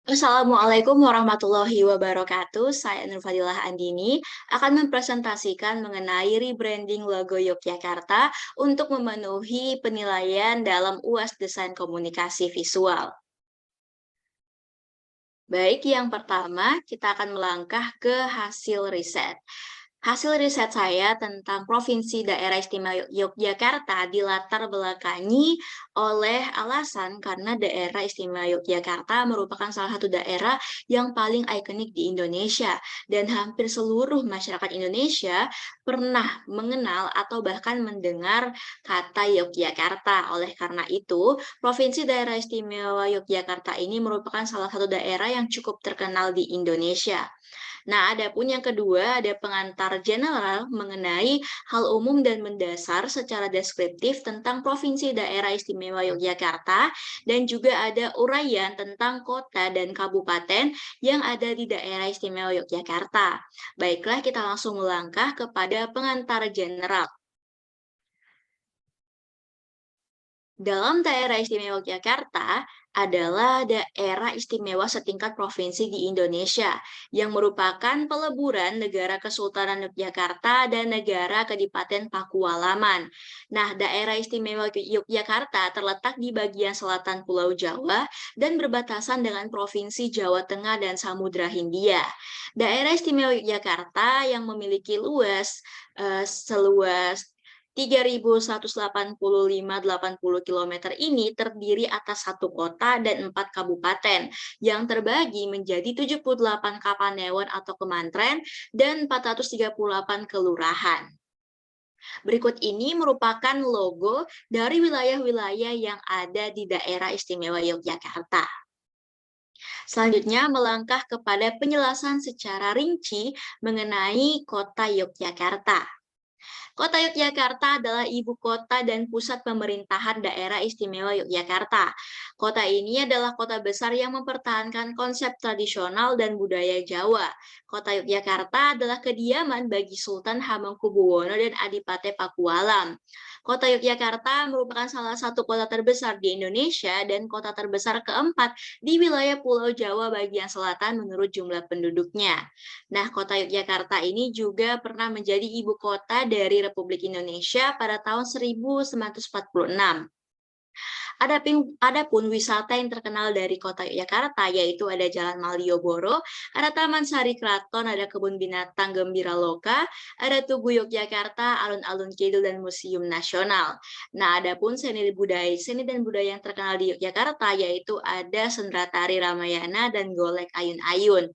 Assalamualaikum warahmatullahi wabarakatuh. Saya Nurfadilah Andini akan mempresentasikan mengenai rebranding logo Yogyakarta untuk memenuhi penilaian dalam UAS Desain Komunikasi Visual. Baik, yang pertama kita akan melangkah ke hasil riset. Hasil riset saya tentang Provinsi Daerah Istimewa Yogyakarta dilatar belakangi oleh alasan karena Daerah Istimewa Yogyakarta merupakan salah satu daerah yang paling ikonik di Indonesia dan hampir seluruh masyarakat Indonesia pernah mengenal atau bahkan mendengar kata Yogyakarta. Oleh karena itu, Provinsi Daerah Istimewa Yogyakarta ini merupakan salah satu daerah yang cukup terkenal di Indonesia. Nah, adapun yang kedua, ada pengantar general mengenai hal umum dan mendasar secara deskriptif tentang Provinsi Daerah Istimewa Yogyakarta, dan juga ada uraian tentang kota dan kabupaten yang ada di Daerah Istimewa Yogyakarta. Baiklah, kita langsung melangkah kepada pengantar general. Dalam daerah istimewa Yogyakarta adalah daerah istimewa setingkat provinsi di Indonesia yang merupakan peleburan negara Kesultanan Yogyakarta dan negara Kadipaten Pakualaman. Nah, daerah istimewa Yogyakarta terletak di bagian selatan Pulau Jawa dan berbatasan dengan Provinsi Jawa Tengah dan Samudra Hindia. Daerah istimewa Yogyakarta yang memiliki seluas 3.185,80 km ini terdiri atas satu kota dan 4 kabupaten yang terbagi menjadi 78 kapanewon atau kemantren dan 438 kelurahan. Berikut ini merupakan logo dari wilayah-wilayah yang ada di daerah istimewa Yogyakarta. Selanjutnya melangkah kepada penjelasan secara rinci mengenai kota Yogyakarta. Kota Yogyakarta adalah ibu kota dan pusat pemerintahan daerah istimewa Yogyakarta. Kota ini adalah kota besar yang mempertahankan konsep tradisional dan budaya Jawa. Kota Yogyakarta adalah kediaman bagi Sultan Hamengkubuwono dan Adipate Pakualam. Kota Yogyakarta merupakan salah satu kota terbesar di Indonesia dan kota terbesar keempat di wilayah Pulau Jawa bagian selatan menurut jumlah penduduknya. Nah, kota Yogyakarta ini juga pernah menjadi ibu kota dari Republik Indonesia pada tahun 1946. Adapun wisata yang terkenal dari kota Yogyakarta yaitu ada Jalan Malioboro, ada Taman Sari Kraton, ada Kebun Binatang Gembira Loka, ada Tugu Yogyakarta, Alun-alun Kidul dan Museum Nasional. Nah, adapun seni dan budaya yang terkenal di Yogyakarta yaitu ada Sendra Tari Ramayana dan Golek Ayun-ayun.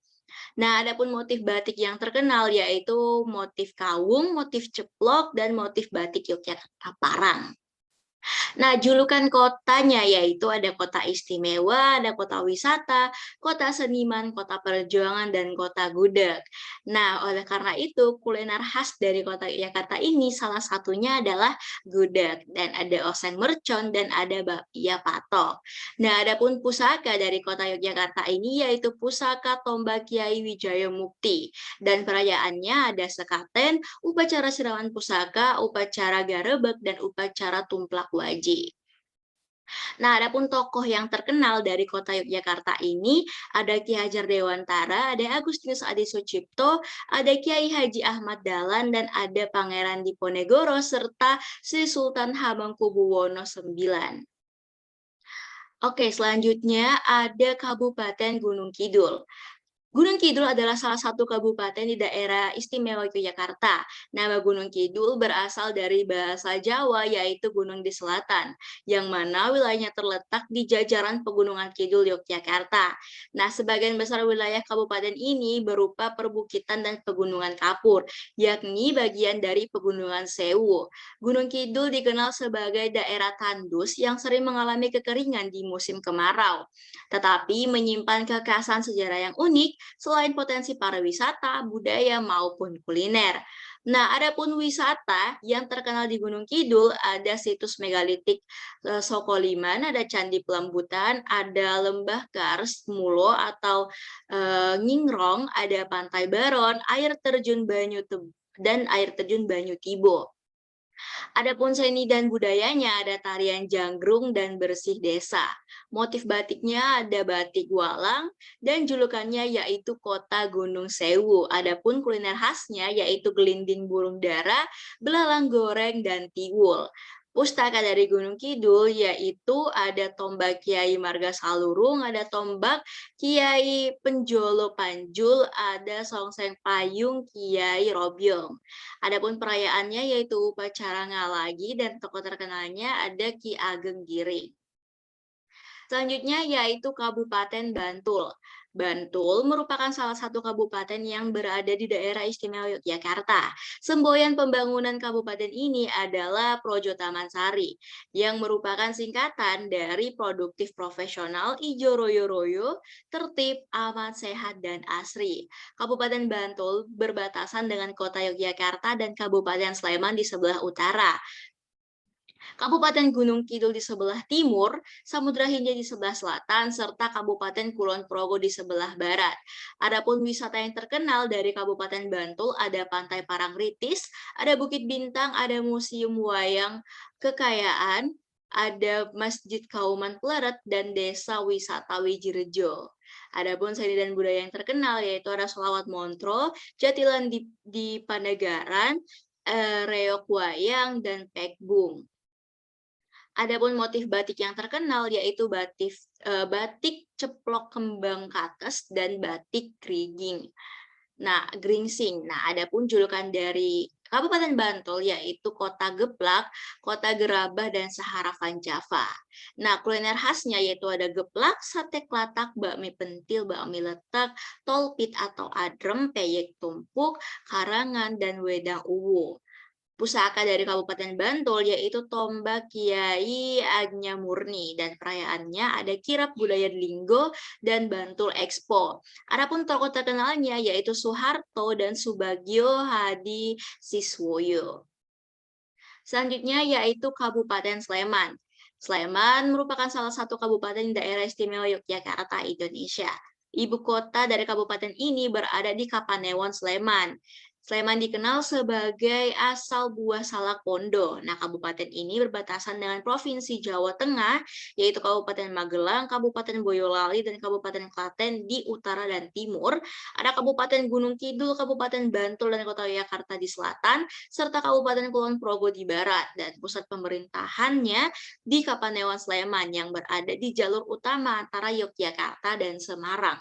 Nah, adapun motif batik yang terkenal yaitu motif kawung, motif ceplok, dan motif batik Yogyakarta Parang. Nah, julukan kotanya yaitu ada kota istimewa, ada kota wisata, kota seniman, kota perjuangan, dan kota gudeg. Nah, oleh karena itu, kuliner khas dari kota Yogyakarta ini salah satunya adalah gudeg, dan ada oseng mercon, dan ada bakpia patok. Nah, adapun pusaka dari kota Yogyakarta ini yaitu pusaka Tombak Kiai Wijaya Mukti, dan perayaannya ada sekaten, upacara siraman pusaka, upacara garebek, dan upacara tumplak waji. Nah, adapun tokoh yang terkenal dari kota Yogyakarta ini ada Ki Hajar Dewantara, ada Agustinus Adi Sucipto, ada Kiai Haji Ahmad Dahlan, dan ada Pangeran Diponegoro serta Sri Sultan Hamengkubuwono IX. Oke, selanjutnya ada Kabupaten Gunung Kidul. Gunung Kidul adalah salah satu kabupaten di daerah istimewa Yogyakarta. Nama Gunung Kidul berasal dari bahasa Jawa yaitu Gunung di Selatan, yang mana wilayahnya terletak di jajaran Pegunungan Kidul Yogyakarta. Nah, sebagian besar wilayah kabupaten ini berupa perbukitan dan pegunungan kapur, yakni bagian dari Pegunungan Sewu. Gunung Kidul dikenal sebagai daerah tandus yang sering mengalami kekeringan di musim kemarau, tetapi menyimpan kekhasan sejarah yang unik selain potensi pariwisata, budaya, maupun kuliner. Nah, adapun wisata yang terkenal di Gunung Kidul ada situs megalitik Sokoliman, ada Candi Pelambutan, ada Lembah Kars Mulo atau Ngingrong, ada Pantai Baron, air terjun dan air terjun Banyu Tibo. Adapun seni dan budayanya ada tarian janggrung dan bersih desa. Motif batiknya ada batik walang dan julukannya yaitu Kota Gunung Sewu. Adapun kuliner khasnya yaitu gelinding burung dara, belalang goreng dan tiwul. Pustaka dari Gunung Kidul yaitu ada tombak Kiai Marga Salurung, ada tombak Kiai Penjolo Panjul, ada songseng payung Kiai Robyong. Adapun perayaannya yaitu upacara ngalagi dan tokoh terkenalnya ada Ki Ageng Giring. Selanjutnya yaitu Kabupaten Bantul. Bantul merupakan salah satu kabupaten yang berada di daerah istimewa Yogyakarta. Semboyan pembangunan kabupaten ini adalah Projo Taman Sari, yang merupakan singkatan dari produktif profesional Ijo Royo Royo, tertib, aman, sehat, dan asri. Kabupaten Bantul berbatasan dengan kota Yogyakarta dan Kabupaten Sleman di sebelah utara. Kabupaten Gunung Kidul di sebelah timur, Samudra Hindia di sebelah selatan, serta Kabupaten Kulon Progo di sebelah barat. Adapun wisata yang terkenal dari Kabupaten Bantul ada Pantai Parangtritis, ada Bukit Bintang, ada Museum Wayang Kekayaan, ada Masjid Kauman Pleret, dan Desa Wisata Wijirejo. Adapun seni dan budaya yang terkenal yaitu ada Selawat Montro, Jatilan di Panagaran, Reok Wayang, dan Pekbung. Adapun motif batik yang terkenal yaitu batik ceplok kembang kates dan batik geringsing. Adapun julukan dari Kabupaten Bantul yaitu Kota Geplak, Kota Gerabah, dan Saharapan Java. Nah, kuliner khasnya yaitu ada geplak, sate klatak, bakmi pentil, bakmi letak, tolpit atau adrem, peyek tumpuk, karangan, dan wedang uwu. Pusaka dari Kabupaten Bantul yaitu tombak Kiai Agnya Murni dan perayaannya ada kirap budaya Linggo dan Bantul Expo. Adapun tokoh terkenalnya yaitu Soeharto dan Subagio Hadi Siswoyo. Selanjutnya yaitu Kabupaten Sleman. Sleman merupakan salah satu kabupaten daerah istimewa Yogyakarta, Indonesia. Ibu kota dari kabupaten ini berada di Kapanewon, Sleman. Sleman dikenal sebagai asal buah salak pondo. Nah, kabupaten ini berbatasan dengan Provinsi Jawa Tengah, yaitu Kabupaten Magelang, Kabupaten Boyolali, dan Kabupaten Klaten di utara dan timur. Ada Kabupaten Gunung Kidul, Kabupaten Bantul, dan Kota Yogyakarta di selatan, serta Kabupaten Kulon Progo di barat. Dan pusat pemerintahannya di Kapanewon Sleman yang berada di jalur utama antara Yogyakarta dan Semarang.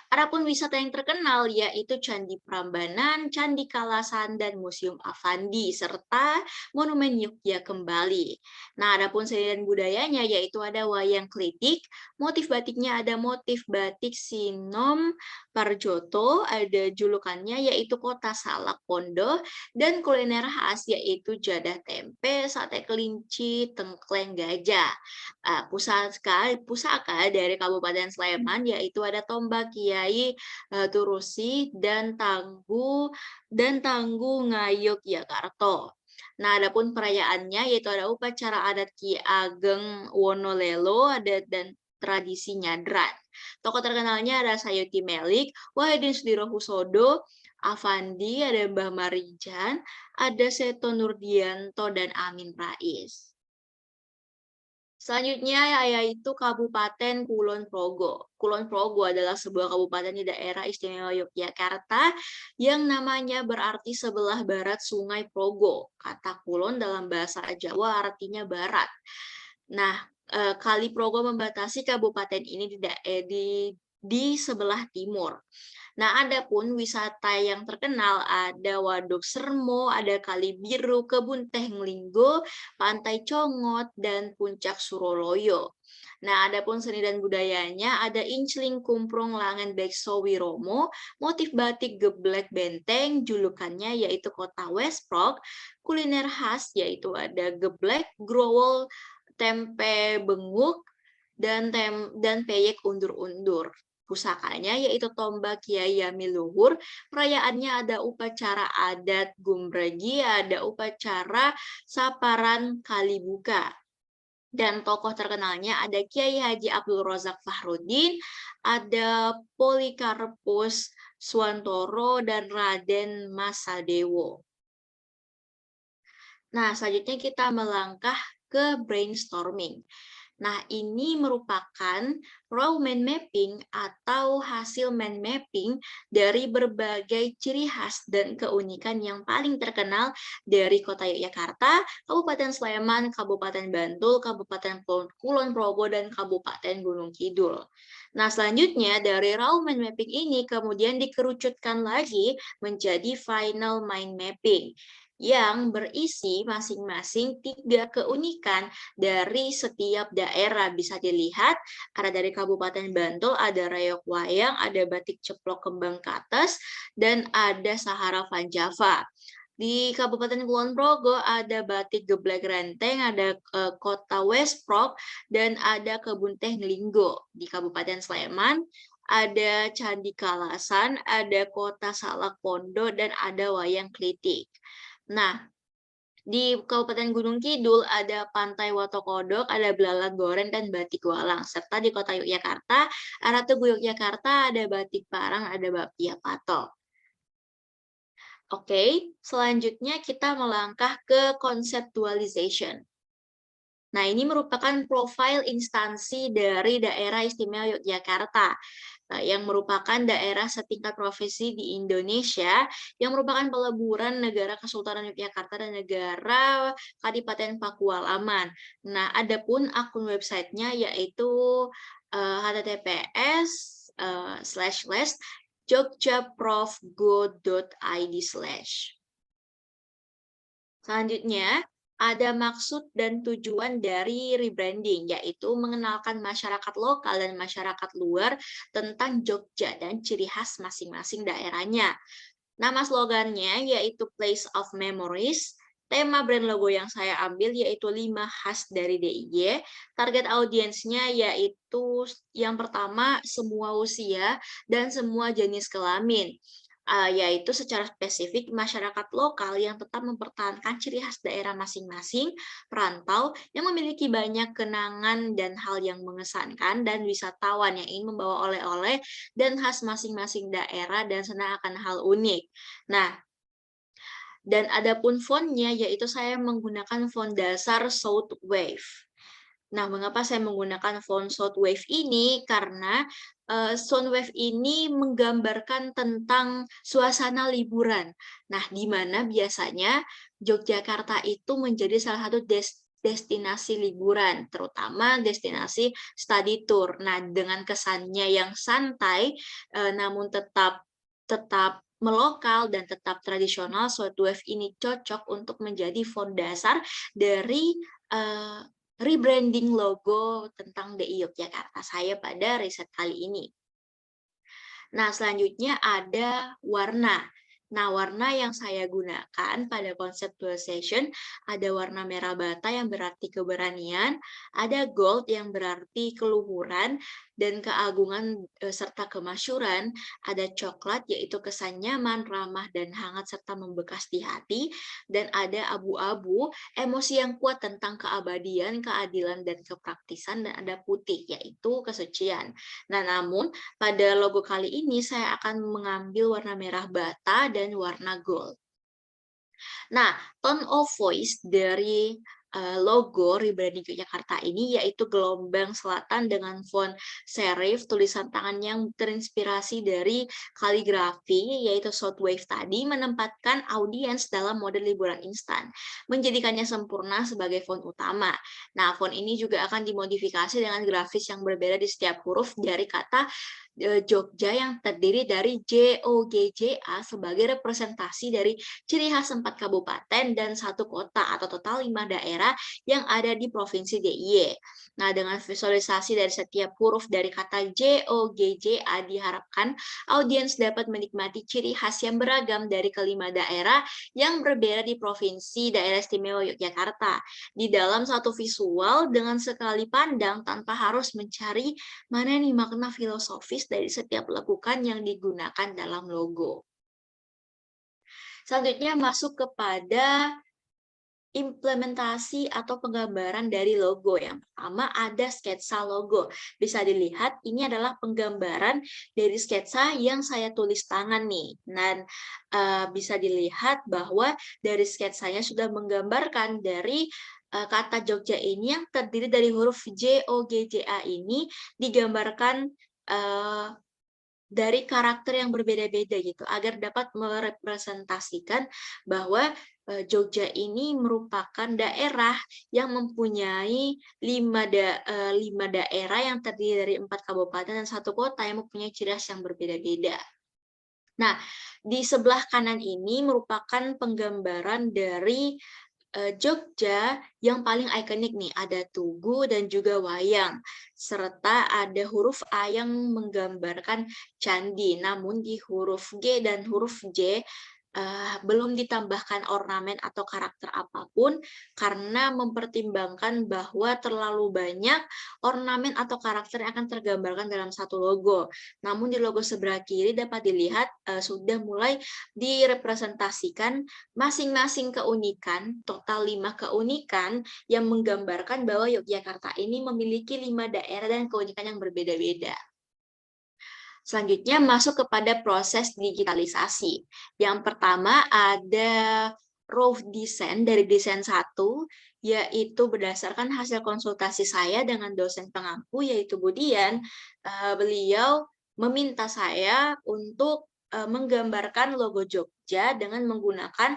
Adapun wisata yang terkenal yaitu Candi Prambanan, Candi Kalasan, dan Museum Avandi, serta Monumen Yogya Kembali. Nah, adapun seni dan budayanya yaitu ada wayang klitik, motif batiknya ada motif batik Sinom Parjoto, ada julukannya yaitu Kota Salak Pondo, dan kuliner khas yaitu jadah tempe, sate kelinci, tengkleng gajah. Pusaka dari Kabupaten Sleman yaitu ada tombak Kiai Turusi dan Tanggu Ngayog Yakarto. Nah, adapun perayaannya yaitu ada upacara adat Ki Ageng Wonolelo dan tradisi nyadran. Tokoh terkenalnya ada Sayuti Melik, Wahidin Sudirohusodo, Avandi, ada Mbah Marijan, ada Seto Nurdianto, dan Amin Rais. Selanjutnya yaitu Kabupaten Kulon Progo. Kulon Progo adalah sebuah kabupaten di daerah istimewa Yogyakarta yang namanya berarti sebelah barat Sungai Progo. Kata Kulon dalam bahasa Jawa artinya barat. Nah, Kali Progo membatasi kabupaten ini di sebelah timur. Nah, adapun wisata yang terkenal ada Waduk Sermo, ada Kali Biru, Kebun Teh Nglinggo, Pantai Congot, dan Puncak Suroloyo. Nah, adapun seni dan budayanya ada Incling Kumprung Langen Bekso Wiromo, motif batik Geblek Benteng, julukannya yaitu Kota Westprog, kuliner khas yaitu ada geblek, growol, tempe benguk, dan peyek undur-undur. Pusakanya yaitu tombak Kiai Yamiluhur, perayaannya ada upacara adat Gumbregi, ada upacara Saparan Kalibuka. Dan tokoh terkenalnya ada Kiai Haji Abdul Razak Fahrudin, ada Polikarpus Swantoro, dan Raden Masadewo. Nah, selanjutnya kita melangkah ke brainstorming. Nah, ini merupakan raw mind mapping atau hasil mind mapping dari berbagai ciri khas dan keunikan yang paling terkenal dari Kota Yogyakarta, Kabupaten Sleman, Kabupaten Bantul, Kabupaten Kulon Progo, dan Kabupaten Gunung Kidul. Nah, selanjutnya dari raw mind mapping ini kemudian dikerucutkan lagi menjadi final mind mapping yang berisi masing-masing 3 keunikan dari setiap daerah. Bisa dilihat, ada dari Kabupaten Bantul, ada Reok Wayang, ada Batik Ceplok Kembang Kates, dan ada Sahara Van Java. Di Kabupaten Kulon Progo ada Batik Geblek Renteng, ada Kota Westprok, dan ada Kebun Teh Ngelinggo. Di Kabupaten Sleman ada Candi Kalasan, ada Kota Salak Pondo, dan ada Wayang Klitik. Nah, di Kabupaten Gunung Kidul ada Pantai Watokodok, ada Belalang Goreng, dan Batik Walang. Serta di Kota Yogyakarta, ada Tugu Yogyakarta, ada Batik Parang, ada Bapia Patok. Oke, selanjutnya kita melangkah ke conceptualization. Nah, ini merupakan profil instansi dari Daerah Istimewa Yogyakarta, yang merupakan daerah setingkat provinsi di Indonesia, yang merupakan peleburan negara Kesultanan Yogyakarta dan negara Kadipaten Pakualaman. Nah, adapun akun websitenya yaitu https://jogjaprofgo.id/. Selanjutnya, ada maksud dan tujuan dari rebranding, yaitu mengenalkan masyarakat lokal dan masyarakat luar tentang Jogja dan ciri khas masing-masing daerahnya. Nama slogannya yaitu Place of Memories. Tema brand logo yang saya ambil yaitu 5 khas dari DIY. Target audiensnya yaitu yang pertama semua usia dan semua jenis kelamin. Yaitu secara spesifik masyarakat lokal yang tetap mempertahankan ciri khas daerah masing-masing, perantau yang memiliki banyak kenangan dan hal yang mengesankan, dan wisatawan yang ingin membawa oleh-oleh dan khas masing-masing daerah dan senang akan hal unik. Nah, dan adapun fontnya yaitu saya menggunakan font dasar Southwave. Nah, mengapa saya menggunakan font Southwave ini? Karena Soundwave ini menggambarkan tentang suasana liburan. Nah, di mana biasanya Yogyakarta itu menjadi salah satu destinasi liburan, terutama destinasi study tour. Nah, dengan kesannya yang santai, namun tetap tetap melokal dan tetap tradisional, Southwave ini cocok untuk menjadi font dasar dari rebranding logo tentang DI Yogyakarta saya pada riset kali ini. Nah, selanjutnya ada warna. Nah, warna yang saya gunakan pada conceptualization ada warna merah bata yang berarti keberanian, ada gold yang berarti keluhuran dan keagungan serta kemasyuran, ada coklat yaitu kesan nyaman, ramah, dan hangat serta membekas di hati, dan ada abu-abu, emosi yang kuat tentang keabadian, keadilan, dan kepraktisan, dan ada putih yaitu kesucian. Nah, namun pada logo kali ini saya akan mengambil warna merah bata dan warna gold. Nah, tone of voice dari logo rebranding Yogyakarta ini yaitu gelombang selatan dengan font serif, tulisan tangan yang terinspirasi dari kaligrafi, yaitu Southwave tadi, menempatkan audiens dalam mode liburan instan, menjadikannya sempurna sebagai font utama. Nah, font ini juga akan dimodifikasi dengan grafis yang berbeda di setiap huruf dari kata Jogja yang terdiri dari JOGJA sebagai representasi dari ciri khas 4 kabupaten dan 1 kota atau total 5 daerah yang ada di Provinsi DIY. Nah, dengan visualisasi dari setiap huruf dari kata JOGJA diharapkan audiens dapat menikmati ciri khas yang beragam dari kelima daerah yang berbeda di Provinsi Daerah Istimewa Yogyakarta di dalam satu visual dengan sekali pandang tanpa harus mencari mana nih makna filosofis dari setiap lekukan yang digunakan dalam logo. Selanjutnya masuk kepada implementasi atau penggambaran dari logo. Yang pertama ada sketsa logo. Bisa dilihat ini adalah penggambaran dari sketsa yang saya tulis tangan nih. Dan bisa dilihat bahwa dari sketsanya sudah menggambarkan dari kata Jogja ini yang terdiri dari huruf J, O, G, J, A ini digambarkan eh, dari karakter yang berbeda-beda gitu, agar dapat merepresentasikan bahwa Jogja ini merupakan daerah yang mempunyai 5 daerah yang terdiri dari 4 kabupaten dan 1 kota yang mempunyai ciri khas yang berbeda-beda. Nah, di sebelah kanan ini merupakan penggambaran dari Jogja yang paling ikonik nih, ada tugu dan juga wayang, serta ada huruf A yang menggambarkan candi. Namun di huruf G dan huruf J belum ditambahkan ornamen atau karakter apapun karena mempertimbangkan bahwa terlalu banyak ornamen atau karakter yang akan tergambarkan dalam satu logo. Namun di logo sebelah kiri dapat dilihat sudah mulai direpresentasikan masing-masing keunikan, total 5 keunikan yang menggambarkan bahwa Yogyakarta ini memiliki 5 daerah dan keunikan yang berbeda-beda. Selanjutnya masuk kepada proses digitalisasi. Yang pertama ada rough design dari desain 1, yaitu berdasarkan hasil konsultasi saya dengan dosen pengampu, yaitu Budian. Beliau meminta saya untuk menggambarkan logo Jogja dengan menggunakan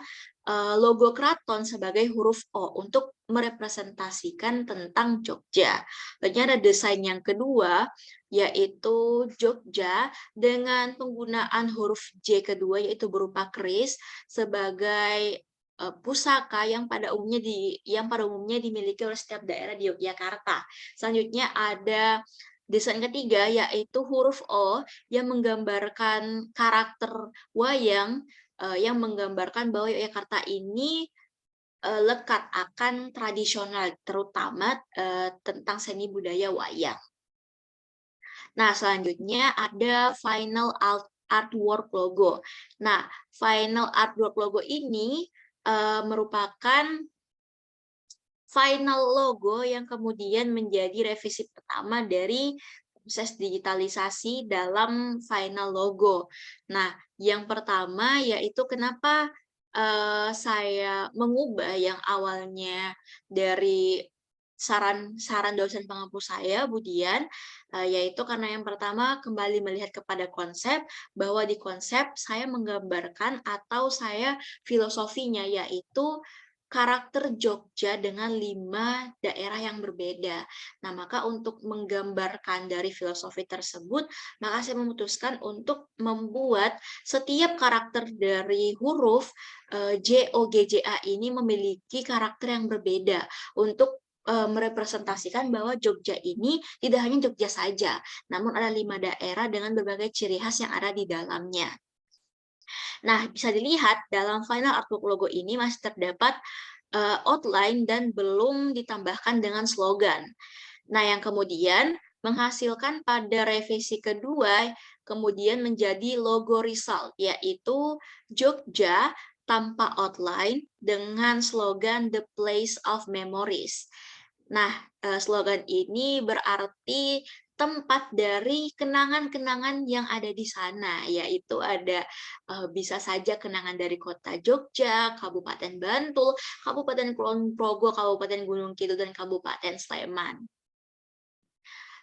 logo keraton sebagai huruf O untuk merepresentasikan tentang Jogja. Lalu ada desain yang kedua, yaitu Jogja dengan penggunaan huruf J kedua yaitu berupa keris sebagai pusaka yang pada umumnya dimiliki oleh setiap daerah di Yogyakarta. Selanjutnya ada desain ketiga yaitu huruf O yang menggambarkan karakter wayang yang menggambarkan bahwa Yogyakarta ini lekat akan tradisional terutama tentang seni budaya wayang. Nah, selanjutnya ada final artwork logo. Nah, final artwork logo ini merupakan final logo yang kemudian menjadi revisi pertama dari proses digitalisasi dalam final logo. Nah, yang pertama yaitu kenapa saya mengubah yang awalnya dari saran dosen pengampu saya, Budian, yaitu karena yang pertama kembali melihat kepada konsep, bahwa di konsep saya menggambarkan atau saya filosofinya yaitu karakter Jogja dengan 5 daerah yang berbeda. Nah, maka untuk menggambarkan dari filosofi tersebut, maka saya memutuskan untuk membuat setiap karakter dari huruf J, O, G, J, A ini memiliki karakter yang berbeda untuk merepresentasikan bahwa Jogja ini tidak hanya Jogja saja, namun ada 5 daerah dengan berbagai ciri khas yang ada di dalamnya. Nah, bisa dilihat dalam final artwork logo ini masih terdapat outline dan belum ditambahkan dengan slogan. Nah, yang kemudian menghasilkan pada revisi kedua kemudian menjadi logo result, yaitu Jogja tanpa outline dengan slogan The Place of Memories. Nah, slogan ini berarti tempat dari kenangan-kenangan yang ada di sana, yaitu ada bisa saja kenangan dari kota Jogja, Kabupaten Bantul, Kabupaten Kulon Progo, Kabupaten Gunung Kidul, dan Kabupaten Sleman.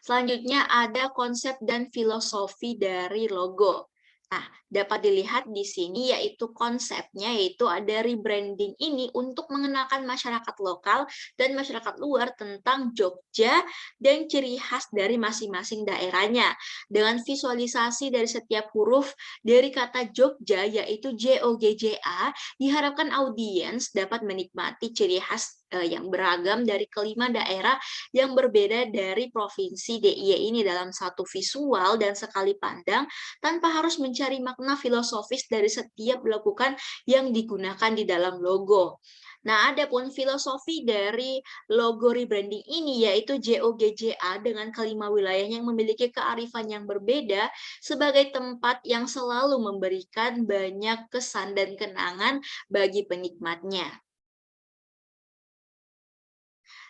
Selanjutnya ada konsep dan filosofi dari logo. Nah, dapat dilihat di sini yaitu konsepnya, yaitu ada rebranding ini untuk mengenalkan masyarakat lokal dan masyarakat luar tentang Jogja dan ciri khas dari masing-masing daerahnya. Dengan visualisasi dari setiap huruf dari kata Jogja yaitu JOGJA, diharapkan audiens dapat menikmati ciri khas yang beragam dari kelima daerah yang berbeda dari provinsi DIY ini dalam satu visual dan sekali pandang tanpa harus mencari makna filosofis dari setiap lakukan yang digunakan di dalam logo. Nah, ada pun filosofi dari logo rebranding ini yaitu JOGJA dengan kelima wilayah yang memiliki kearifan yang berbeda sebagai tempat yang selalu memberikan banyak kesan dan kenangan bagi penikmatnya.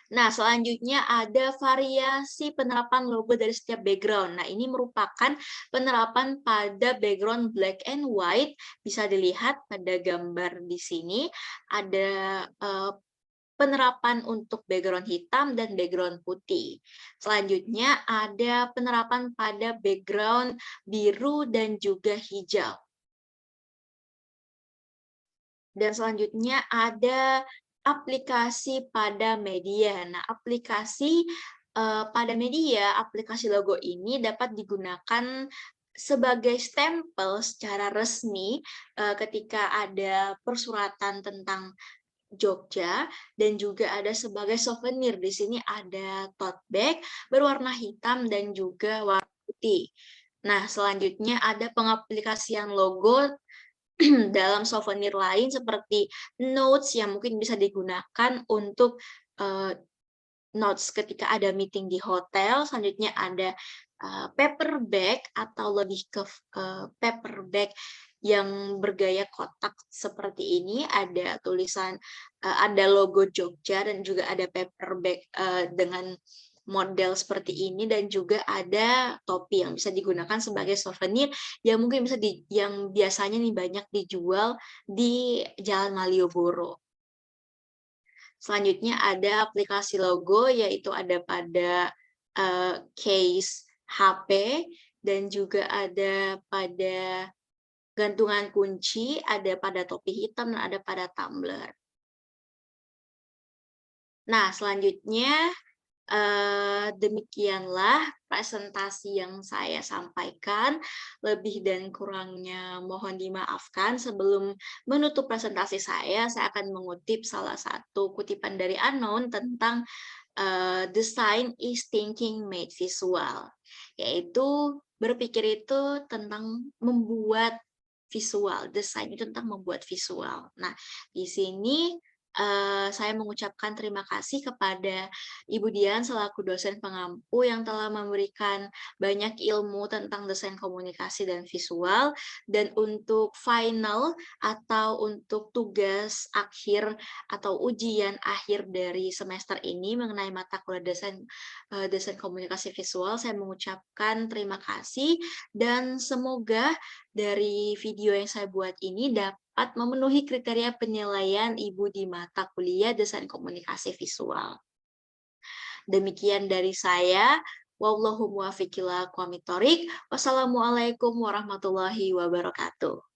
Nah, selanjutnya ada variasi penerapan logo dari setiap background. Nah, ini merupakan penerapan pada background black and white. Bisa dilihat pada gambar di sini ada penerapan untuk background hitam dan background putih. Selanjutnya ada penerapan pada background biru dan juga hijau. Dan selanjutnya ada aplikasi pada media. Nah, aplikasi pada media, aplikasi logo ini dapat digunakan sebagai stempel secara resmi ketika ada persuratan tentang Jogja, dan juga ada sebagai souvenir. Di sini ada tote bag berwarna hitam dan juga warna putih. Nah, selanjutnya ada pengaplikasian logo dalam souvenir lain seperti notes yang mungkin bisa digunakan untuk notes ketika ada meeting di hotel. Selanjutnya ada paper bag atau lebih ke paper bag yang bergaya kotak seperti ini. Ada tulisan, ada logo Jogja dan juga ada paper bag dengan model seperti ini, dan juga ada topi yang bisa digunakan sebagai souvenir yang mungkin bisa yang biasanya nih banyak dijual di Jalan Malioboro. Selanjutnya ada aplikasi logo, yaitu ada pada case HP dan juga ada pada gantungan kunci, ada pada topi hitam, dan ada pada tumbler. Nah, selanjutnya demikianlah presentasi yang saya sampaikan. Lebih dan kurangnya mohon dimaafkan. Sebelum menutup presentasi saya akan mengutip salah satu kutipan dari Unknown tentang design is thinking made visual, yaitu berpikir itu tentang membuat visual, desain itu tentang membuat visual. Nah, di sini saya mengucapkan terima kasih kepada Ibu Dian selaku dosen pengampu yang telah memberikan banyak ilmu tentang desain komunikasi dan visual. Dan untuk final atau untuk tugas akhir atau ujian akhir dari semester ini mengenai mata kuliah desain komunikasi visual, saya mengucapkan terima kasih dan semoga dari video yang saya buat ini dapat memenuhi kriteria penilaian Ibu di mata kuliah desain komunikasi visual. Demikian dari saya. Wallahu muwaffiq ila aqwamit thoriq. Wassalamualaikum warahmatullahi wabarakatuh.